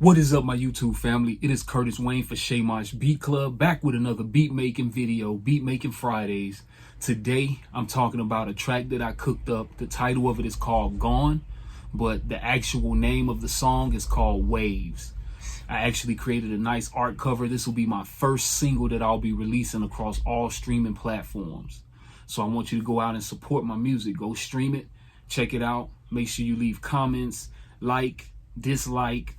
What is up, my YouTube family? It is Curtis Wayne for Shaymosh Beat Club, back with another beat making video, Beat Making Fridays. Today, I'm talking about a track that I cooked up. The title of it is called Gone, but the actual name of the song is called WAVS. I actually created a nice art cover. This will be my first single that I'll be releasing across all streaming platforms. So I want you to go out and support my music. Go stream it, check it out. Make sure you leave comments, like, dislike,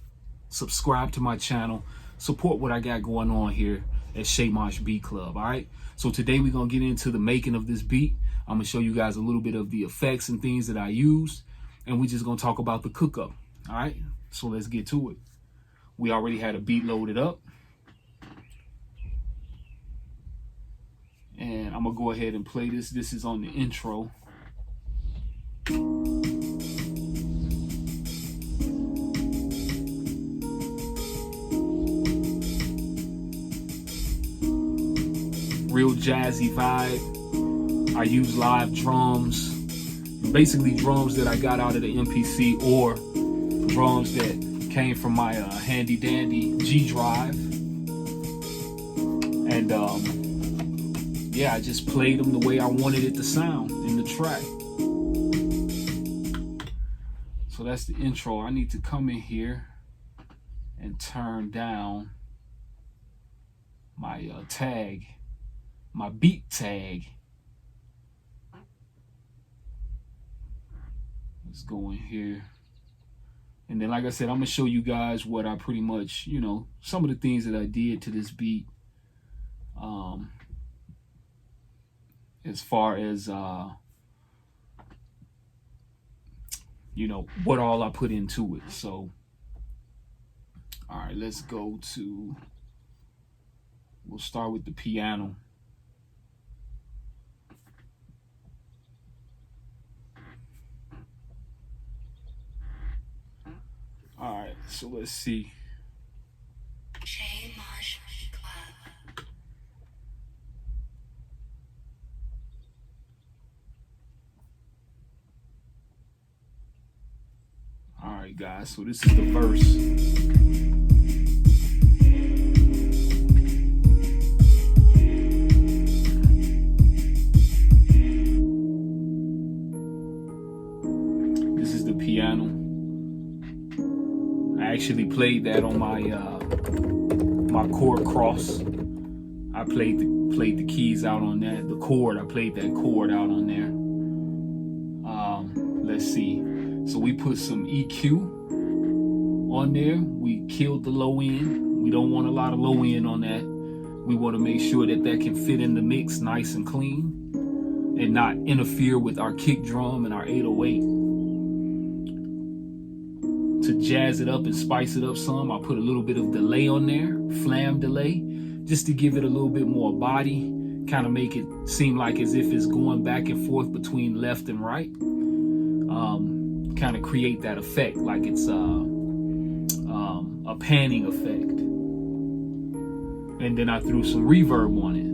subscribe to my channel, support what I got going on here at Shaymosh Beat Club. All right, so today we're gonna get into the making of this beat. I'm gonna show you guys a little bit of the effects and things that I used, and we're just gonna talk about the cook up. All right, so let's get to it. We already had a beat loaded up, and I'm gonna go ahead and play this. This is on the intro. Real jazzy vibe. I use live drums, basically drums that I got out of the MPC or drums that came from my handy dandy G drive. And yeah, I just played them the way I wanted it to sound in the track. So that's the intro. I need to come in here and turn down my tag, my beat tag. Let's go in here. And then, like I said, I'm gonna show you guys what I pretty much, you know, some of the things that I did to this beat. As far as, you know, what all I put into it. So, all right, let's go to, we'll start with the piano. All right, so let's see. Shaymosh Club. All right, guys, so this is the verse. This is the piano. I actually played that on my my chord cross. I played the keys out on that. The chord, I played that chord out on there. Let's see. So we put some EQ on there. We killed the low end. We don't want a lot of low end on that. We want to make sure that that can fit in the mix nice and clean and not interfere with our kick drum and our 808. To jazz it up and spice it up some, I put a little bit of delay on there, flam delay, just to give it a little bit more body, kind of make it seem like as if it's going back and forth between left and right. Kind of create that effect like it's a panning effect. And then I threw some reverb on it.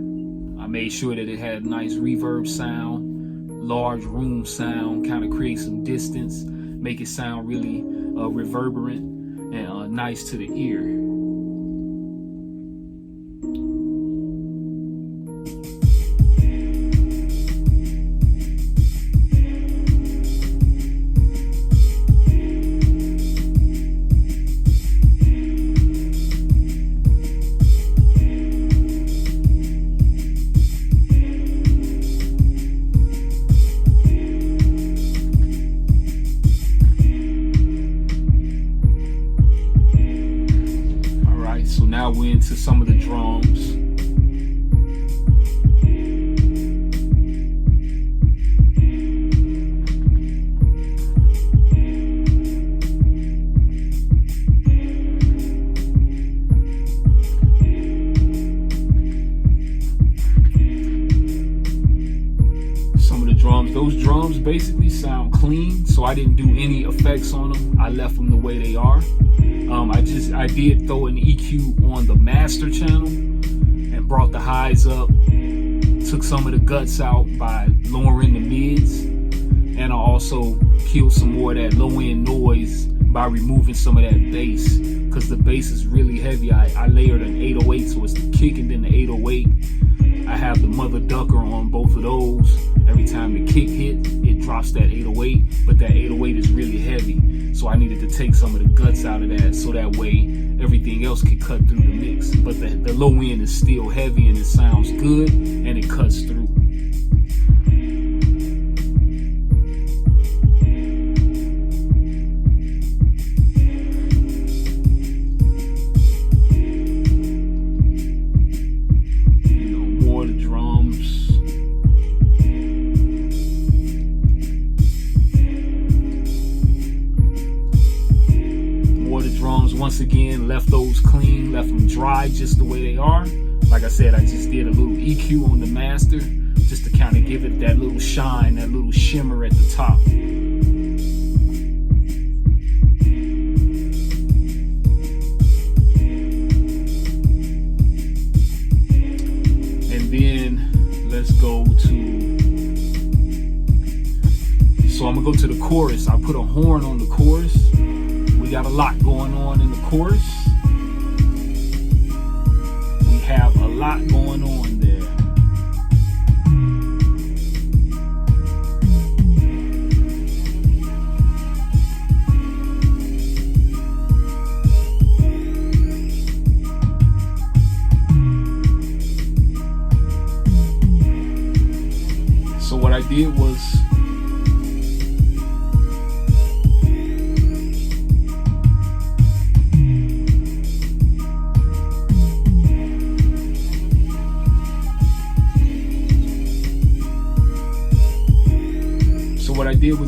I made sure that it had nice reverb sound, large room sound, kind of create some distance, make it sound really reverberant and nice to the ear. So now we're into some of the drums. Some of the drums, those drums basically sound clean, so I didn't do any effects on them. I left them the way they are. I did throw an EQ on the master channel and brought the highs up, took some of the guts out by lowering the mids, and I also killed some more of that low end noise by removing some of that bass, because the bass is really heavy. I layered an 808, so it's the kick and then the 808. I have the mother ducker on both of those. Every time the kick hit, it drops that 808, but that 808 is really heavy. So I needed to take some of the guts out of that, so that way everything else could cut through the mix. But the low end is still heavy and it sounds good and it cuts through. Once again, left those clean, left them dry just the way they are. Like I said, I just did a little EQ on the master just to kind of give it that little shine, that little shimmer at the top. And then let's go to, so I'm gonna go to the chorus. I put a horn on the chorus. We got a lot going on in the chorus. We have a lot going on there. So what I did was,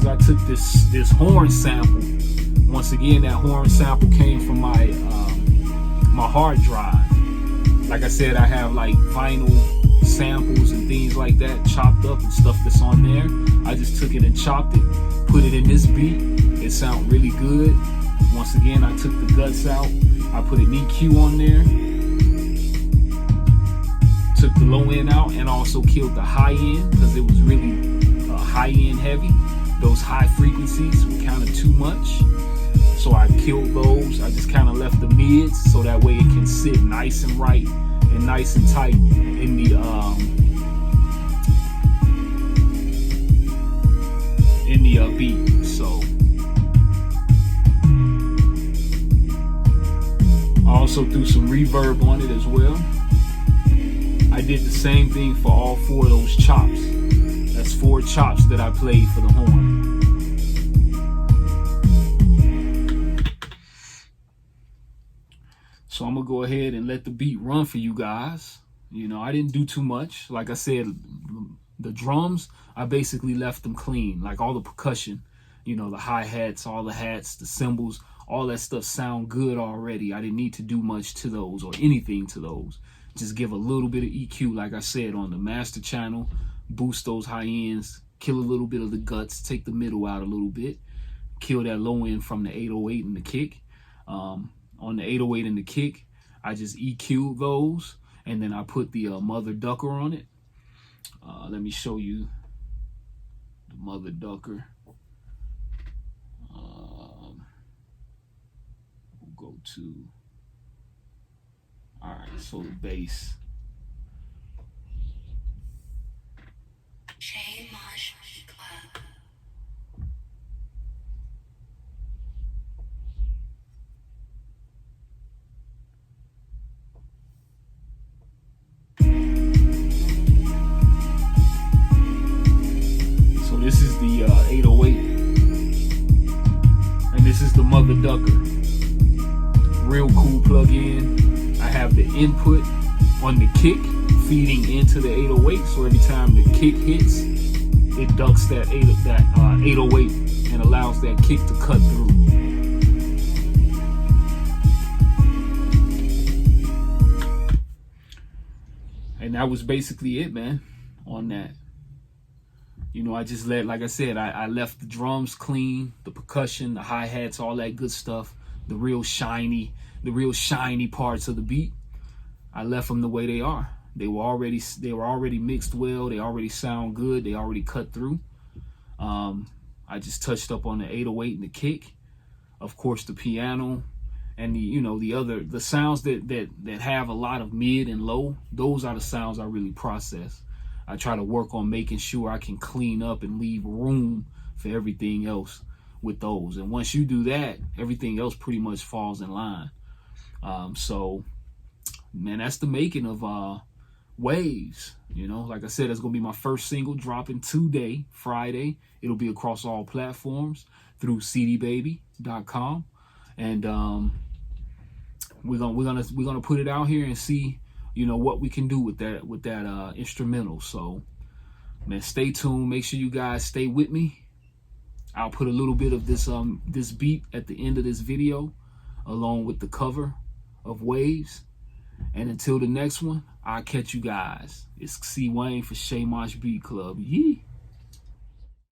I took this horn sample. Once again, that horn sample came from my my hard drive. Like I said, I have like vinyl samples and things like that chopped up and stuff that's on there. I just took it and chopped it, put it in this beat. It sounded really good. Once again, I took the guts out. I put an EQ on there, took the low end out, and also killed the high end because it was really high end heavy. Those high frequencies were kind of too much, so I killed those. I just kind of left the mids so that way it can sit nice and right and nice and tight in the beat. So I also threw some reverb on it as well. I did the same thing for all 4 of those chops. That's 4 chops that I played for the horn. So I'm gonna go ahead and let the beat run for you guys. You know, I didn't do too much. Like I said, the drums, I basically left them clean. Like all the percussion, you know, the hi-hats, all the hats, the cymbals, all that stuff sound good already. I didn't need to do much to those or anything to those. Just give a little bit of EQ, like I said, on the master channel. Boost those high ends, kill a little bit of the guts, take the middle out a little bit, kill that low end from the 808 and the kick. On the 808 and the kick, I just EQ'd those, and then I put the mother ducker on it. Let me show you the mother ducker. We'll go to, all right, so the bass. So this is the 808, and this is the mother ducker. Real cool plug-in. I have the input on the kick feeding into the 808, so every time the kick hits, it ducks that 808 and allows that kick to cut through. And that was basically it, man, on that. You know, I just let, like I said, I left the drums clean, the percussion, the hi-hats, all that good stuff, the real shiny parts of the beat. I left them the way they are. They were already mixed well. They already sound good. They already cut through. I just touched up on the 808 and the kick. of course, the piano and the sounds that have a lot of mid and low. Those are the sounds I really process. I try to work on making sure I can clean up and leave room for everything else with those. And once you do that, everything else pretty much falls in line. So, man, that's the making of WAVS. Like I said, that's going to be my first single dropping today, Friday. It'll be across all platforms through cdbaby.com. And we're gonna put it out here and see, what we can do with that instrumental. So, man, stay tuned. Make sure you guys stay with me. I'll put a little bit of this beat at the end of this video, along with the cover of WAVS. And until the next one, I'll catch you guys. It's C Wayne for Shaymosh Beat Club. Yee.